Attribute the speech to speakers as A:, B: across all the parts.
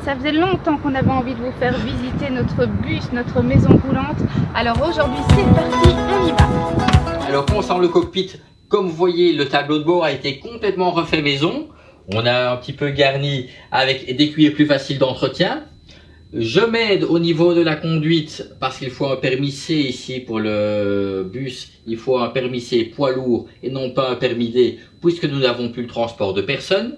A: Ça faisait longtemps qu'on avait envie de vous faire visiter notre bus, notre maison roulante. Alors aujourd'hui c'est parti, on y va.
B: Alors concernant le cockpit, comme vous voyez, le tableau de bord a été complètement refait maison. On a un petit peu garni avec des cuirs plus faciles d'entretien. Je m'aide au niveau de la conduite parce qu'il faut un permis C ici pour le bus. Il faut un permis C poids lourd et non pas un permis D puisque nous n'avons plus le transport de personnes.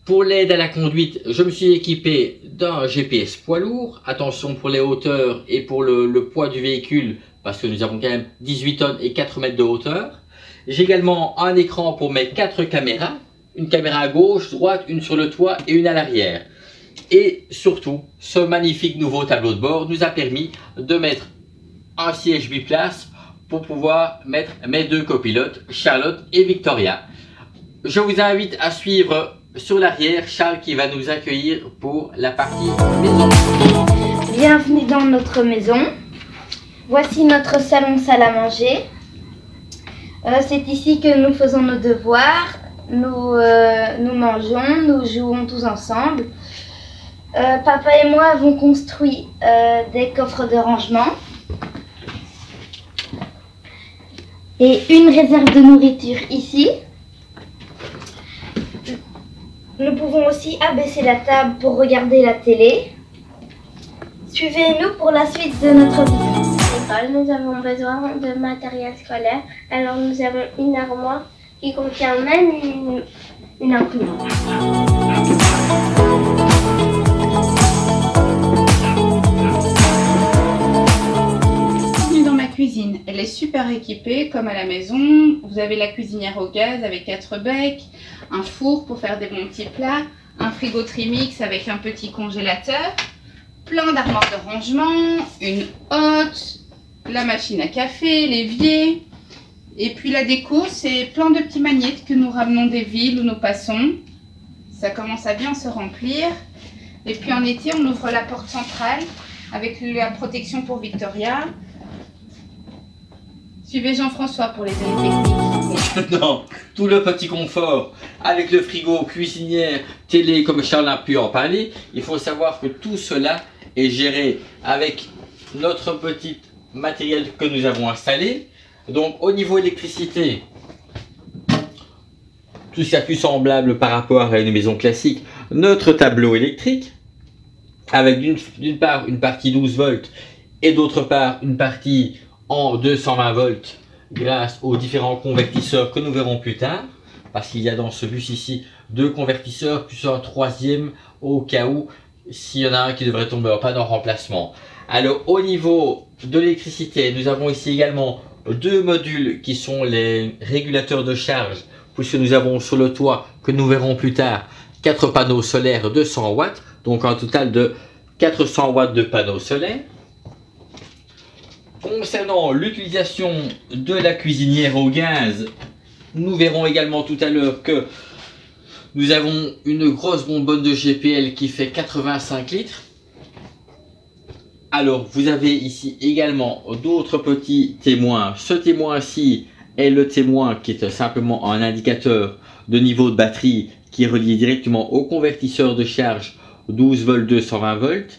B: Pour l'aide à la conduite, je me suis équipé d'un GPS poids lourd. Attention pour les hauteurs et pour le poids du véhicule parce que nous avons quand même 18 tonnes et 4 mètres de hauteur. J'ai également un écran pour mes 4 caméras. Une caméra à gauche, droite, une sur le toit et une à l'arrière. Et surtout, ce magnifique nouveau tableau de bord nous a permis de mettre un siège biplace pour pouvoir mettre mes 2 copilotes, Charlotte et Victoria. Je vous invite à suivre sur l'arrière Charles qui va nous accueillir pour la partie maison.
C: Bienvenue dans notre maison. Voici notre salon-salle à manger. C'est ici que nous faisons nos devoirs. Nous mangeons, nous jouons tous ensemble. Papa et moi avons construit des coffres de rangement et une réserve de nourriture ici. Nous pouvons aussi abaisser la table pour regarder la télé. Suivez-nous pour la suite de notre visite.
D: Nous avons besoin de matériel scolaire, alors nous avons une armoire qui contient même une imprimante.
A: Bienvenue dans ma cuisine. Elle est super équipée comme à la maison. Vous avez la cuisinière au gaz avec 4 becs, un four pour faire des bons petits plats, un frigo Trimix avec un petit congélateur, plein d'armoires de rangement, une hotte, la machine à café, l'évier. Et puis la déco, c'est plein de petits magnettes que nous ramenons des villes où nous passons. Ça commence à bien se remplir. Et puis en été, on ouvre la porte centrale avec la protection pour Victoria. Suivez Jean-François pour les avis techniques.
B: Non, tout le petit confort avec le frigo, cuisinière, télé comme Charles a pu en parler. Il faut savoir que tout cela est géré avec notre petit matériel que nous avons installé. Donc au niveau électricité, tout ce qui est plus semblable par rapport à une maison classique, notre tableau électrique avec d'une part une partie 12 volts et d'autre part une partie en 220 volts grâce aux différents convertisseurs que nous verrons plus tard, parce qu'il y a dans ce bus ici 2 convertisseurs plus un 3e au cas où s'il y en a un qui devrait tomber en panne en remplacement. Alors au niveau de l'électricité, nous avons ici également 2 modules qui sont les régulateurs de charge, puisque nous avons sur le toit, que nous verrons plus tard, 4 panneaux solaires de 100 watts, donc un total de 400 watts de panneaux solaires. Concernant l'utilisation de la cuisinière au gaz, nous verrons également tout à l'heure que nous avons une grosse bonbonne de GPL qui fait 85 litres. Alors, vous avez ici également d'autres petits témoins. Ce témoin-ci est le témoin qui est simplement un indicateur de niveau de batterie qui est relié directement au convertisseur de charge 12 volts 220 volts.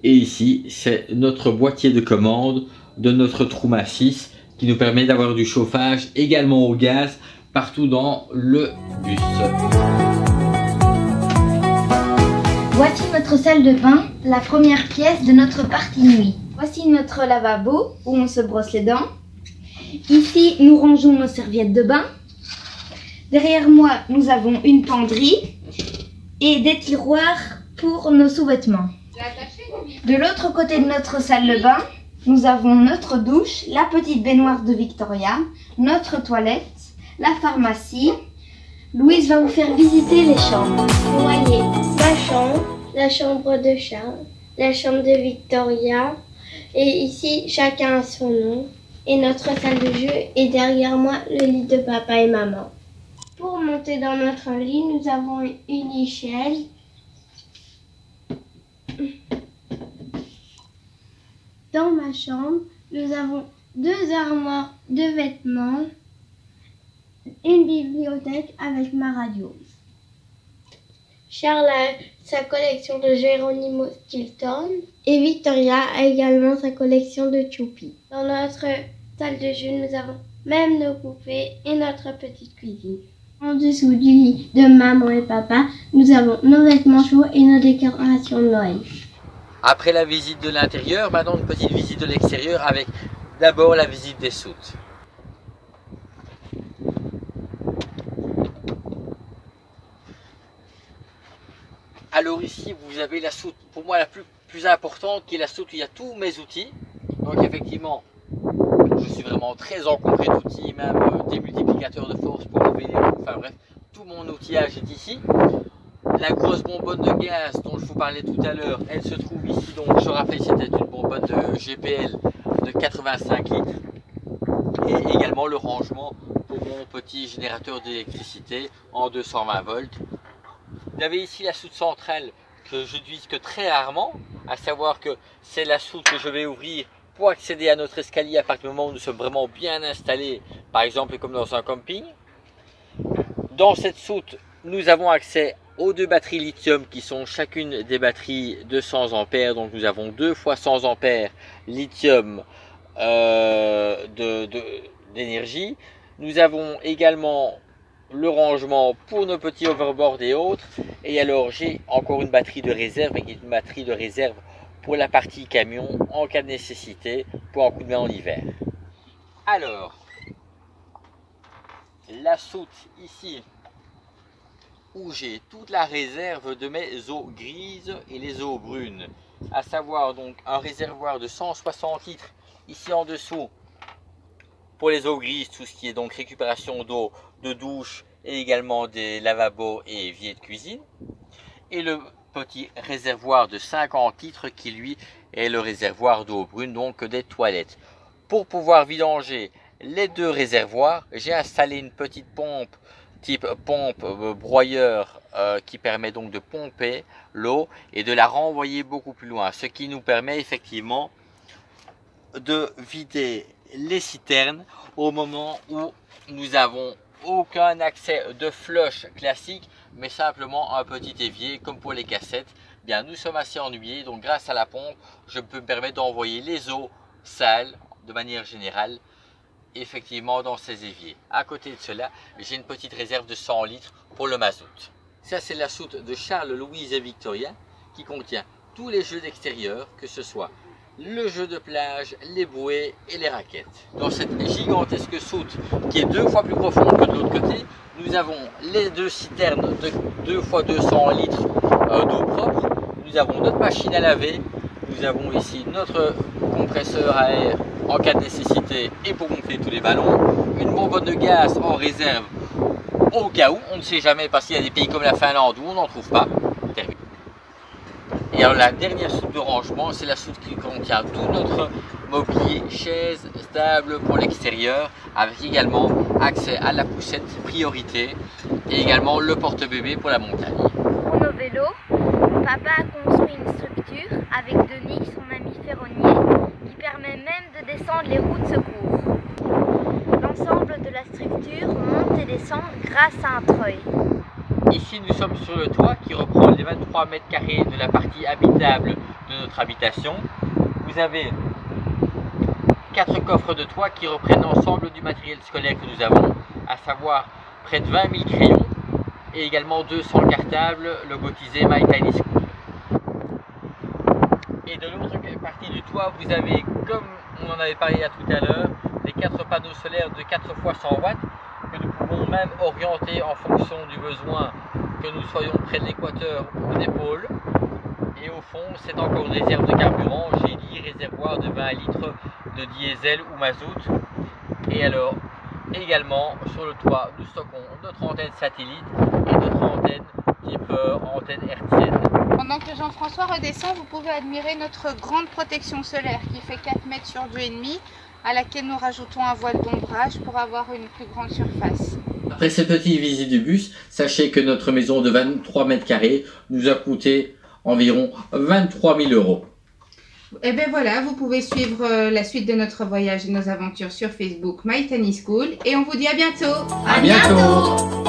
B: Et ici, c'est notre boîtier de commande de notre Trouma 6 qui nous permet d'avoir du chauffage également au gaz partout dans le bus.
C: Voici notre salle de bain, la première pièce de notre partie nuit. Voici notre lavabo où on se brosse les dents. Ici, nous rangeons nos serviettes de bain. Derrière moi, nous avons une penderie et des tiroirs pour nos sous-vêtements. De l'autre côté de notre salle de bain, nous avons notre douche, la petite baignoire de Victoria, notre toilette, la pharmacie. Louise va vous faire visiter les chambres.
D: Vous voyez ma chambre, la chambre de Charles, la chambre de Victoria. Et ici, chacun a son nom. Et notre salle de jeu est derrière moi, le lit de papa et maman. Pour monter dans notre lit, nous avons une échelle. Dans ma chambre, nous avons 2 armoires de vêtements, une bibliothèque avec ma radio. Charles a sa collection de Geronimo Stilton et Victoria a également sa collection de Choupi. Dans notre salle de jeu, nous avons même nos poupées et notre petite cuisine. En dessous du lit de maman et papa, nous avons nos vêtements chauds et nos décorations de Noël.
B: Après la visite de l'intérieur, maintenant une petite visite de l'extérieur avec d'abord la visite des soutes. Alors ici vous avez la soute pour moi la plus importante qui est la soute où il y a tous mes outils. Donc effectivement je suis vraiment très encombré d'outils, même des multiplicateurs de force pour lever les roues, enfin bref, tout mon outillage est ici. La grosse bonbonne de gaz dont je vous parlais tout à l'heure, elle se trouve ici, donc je rappelle c'était une bonbonne de GPL de 85 litres. Et également le rangement pour mon petit générateur d'électricité en 220 volts. Vous avez ici la soute centrale que je n'utilise que très rarement, à savoir que c'est la soute que je vais ouvrir pour accéder à notre escalier à partir du moment où nous sommes vraiment bien installés, par exemple comme dans un camping. Dans cette soute, nous avons accès aux 2 batteries lithium qui sont chacune des batteries de 100 ampères. Donc nous avons 2 fois 100 ampères lithium d'énergie. Nous avons également le rangement pour nos petits overboards et autres. Et alors j'ai encore une batterie de réserve, qui est une batterie de réserve pour la partie camion en cas de nécessité pour un coup de main en hiver. Alors, la soute ici où j'ai toute la réserve de mes eaux grises et les eaux brunes, à savoir donc un réservoir de 160 litres ici en dessous pour les eaux grises, tout ce qui est donc récupération d'eau de douche et également des lavabos et éviers de cuisine, et le petit réservoir de 50 litres qui lui est le réservoir d'eau brune, donc des toilettes. Pour pouvoir vidanger les 2 réservoirs, j'ai installé une petite pompe type pompe broyeur qui permet donc de pomper l'eau et de la renvoyer beaucoup plus loin, ce qui nous permet effectivement de vider les citernes au moment où nous avons aucun accès de flush classique, mais simplement un petit évier comme pour les cassettes. Bien, nous sommes assez ennuyés, donc grâce à la pompe, je peux me permettre d'envoyer les eaux sales de manière générale effectivement dans ces éviers. À côté de cela, j'ai une petite réserve de 100 litres pour le mazout. Ça, c'est la soute de Charles, Louise et Victoria qui contient tous les jeux d'extérieur, que ce soit le jeu de plage, les bouées et les raquettes. Dans cette gigantesque soute qui est 2 fois plus profonde que de l'autre côté, nous avons les 2 citernes de 2 fois 200 litres d'eau propre. Nous avons notre machine à laver. Nous avons ici notre compresseur à air en cas de nécessité et pour gonfler tous les ballons. Une bonbonne de gaz en réserve au cas où, on ne sait jamais, parce qu'il y a des pays comme la Finlande où on n'en trouve pas. Et alors la dernière soute de rangement, c'est la soute qui contient tout notre mobilier, chaises, tables pour l'extérieur, avec également accès à la poussette priorité et également le porte-bébé pour la montagne.
C: Pour nos vélos, papa a construit une structure avec Denis, son ami ferronnier, qui permet même de descendre les roues de secours. L'ensemble de la structure monte et descend grâce à un treuil.
B: Ici, nous sommes sur le toit qui reprend les 23 mètres carrés de la partie habitable de notre habitation. Vous avez 4 coffres de toit qui reprennent l'ensemble du matériel scolaire que nous avons, à savoir près de 20 000 crayons et également 200 cartables logotisés My Tiny School. Et de l'autre partie du toit, vous avez, comme on en avait parlé tout à l'heure, les 4 panneaux solaires de 4 fois 100 watts que nous pouvons même orienter en fonction du besoin, que nous soyons près de l'équateur ou des pôles. Et au fond, c'est encore une réserve de carburant. J'ai dit réservoir de 20 litres de diesel ou mazout. Et alors, également, sur le toit, nous stockons notre antenne satellite et notre antenne type antenne hertzienne.
A: Pendant que Jean-François redescend, vous pouvez admirer notre grande protection solaire qui fait 4 mètres sur 2,5, à laquelle nous rajoutons un voile d'ombrage pour avoir une plus grande surface.
B: Après cette petite visite du bus, sachez que notre maison de 23 mètres carrés nous a coûté environ 23 000 €.
A: Et bien voilà, vous pouvez suivre la suite de notre voyage et nos aventures sur Facebook My Tiny School. Et on vous dit à bientôt.
B: À bientôt.